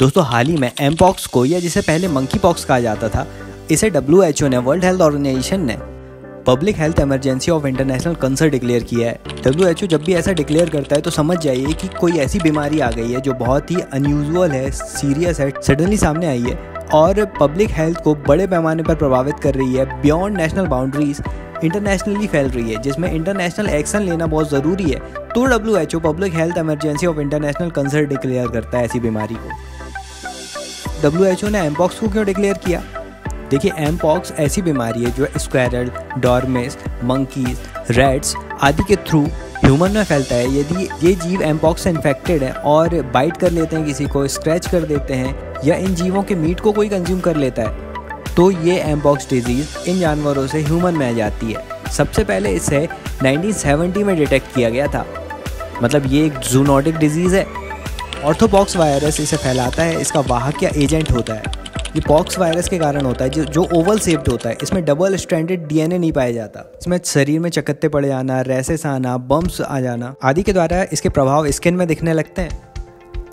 दोस्तों हाल ही में एमपॉक्स को, या जिसे पहले मंकी पॉक्स कहा जाता था, इसे WHO ने, वर्ल्ड हेल्थ ऑर्गेनाइजेशन ने public health emergency of international concern declare किया है। WHO जब भी ऐसा डिक्लेयर करता है तो समझ जाइए कि कोई ऐसी बीमारी आ गई है जो बहुत ही अनयूजुअल है, सीरियस है, सडनली सामने आई है और पब्लिक हेल्थ को बड़े पैमाने पर प्रभावित कर रही है, बियॉन्ड नेशनल बाउंड्रीज इंटरनेशनली फैल रही है, जिसमें इंटरनेशनल एक्शन लेना बहुत ज़रूरी है। तो WHO public health emergency of international concern declare करता है ऐसी बीमारी को। WHO ने एमपॉक्स को क्यों डिक्लेयर किया? देखिए, एमपॉक्स ऐसी बीमारी है जो स्क्वायरल, डॉर्मेस, मंकीज, रैट्स आदि के थ्रू ह्यूमन में फैलता है। यदि ये जीव एमपॉक्स से इन्फेक्टेड है और बाइट कर लेते हैं किसी को, स्क्रैच कर देते हैं या इन जीवों के मीट को कोई कंज्यूम कर लेता है, तो ये एमपॉक्स डिजीज़ इन जानवरों से ह्यूमन में आ जाती है। सबसे पहले इसे 1970 में डिटेक्ट किया गया था। मतलब ये एक जूनोटिक डिजीज़ है। ऑर्थोपॉक्स वायरस इसे फैलाता है। इसका वाहक या एजेंट होता है। ये पॉक्स वायरस के कारण होता है, जो ओवल शेप्ड होता है। इसमें डबल स्ट्रैंडेड DNA नहीं पाया जाता। इसमें शरीर में चकत्ते पड़ जाना, रैसेस आना, बम्प्स आ जाना आदि के द्वारा इसके प्रभाव स्किन में दिखने लगते हैं।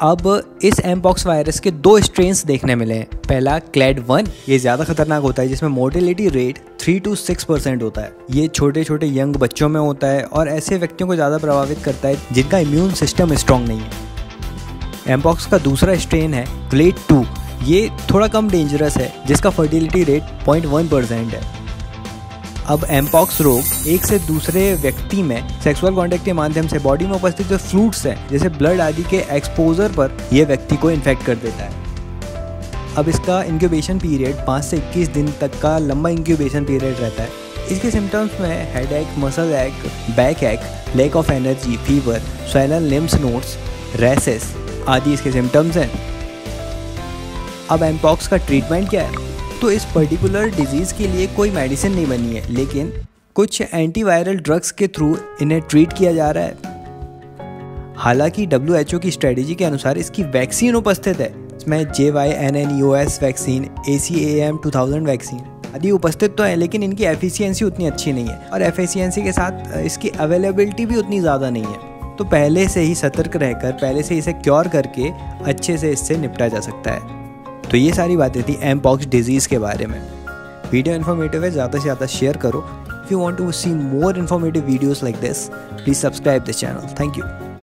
अब इस एमपॉक्स वायरस के 2 स्ट्रेन्स देखने मिले हैं। पहला क्लैड 1, ये ज़्यादा खतरनाक होता है, जिसमें मोर्टेलिटी रेट 3 to 6% होता है। ये छोटे छोटे यंग बच्चों में होता है और ऐसे व्यक्तियों को ज़्यादा प्रभावित करता है जिनका इम्यून सिस्टम स्ट्रॉन्ग नहीं है। एमपॉक्स का दूसरा स्ट्रेन है क्लेड 2, ये थोड़ा कम डेंजरस है, जिसका फर्टिलिटी रेट 0.1% है। अब एमपॉक्स रोग एक से दूसरे व्यक्ति में सेक्सुअल कांटेक्ट के माध्यम से बॉडी में उपस्थित जो फ्लूइड्स हैं, जैसे ब्लड आदि के एक्सपोजर पर यह व्यक्ति को इन्फेक्ट कर देता है। अब इसका इंक्यूबेशन पीरियड 5 से 21 दिन तक का लंबा इंक्यूबेशन पीरियड रहता है। इसके सिम्टम्स में headache, muscle ache, back ache, lack of energy, fever, swollen lymph nodes, rashes आदि इसके सिम्टम्स हैं। अब एमपॉक्स का ट्रीटमेंट क्या है? तो इस पर्टिकुलर डिजीज़ के लिए कोई मेडिसिन नहीं बनी है, लेकिन कुछ एंटीवायरल ड्रग्स के थ्रू इन्हें ट्रीट किया जा रहा है। हालांकि WHO की स्ट्रेटेजी के अनुसार इसकी वैक्सीन उपस्थित है। इसमें JYNNEOS वैक्सीन, ACAM 2000 वैक्सीन आदि उपस्थित तो है, लेकिन इनकी एफिशिएंसी उतनी अच्छी नहीं है और एफिशिएंसी के साथ इसकी अवेलेबिलिटी भी उतनी ज़्यादा नहीं है। तो पहले से ही सतर्क रहकर, पहले से इसे क्योर करके अच्छे से इससे निपटा जा सकता है। तो ये सारी बातें थी एमपॉक्स डिजीज़ के बारे में। वीडियो इन्फॉर्मेटिव है, ज़्यादा से ज़्यादा शेयर करो। If you want to see more informative videos like this, please subscribe this channel. Thank you.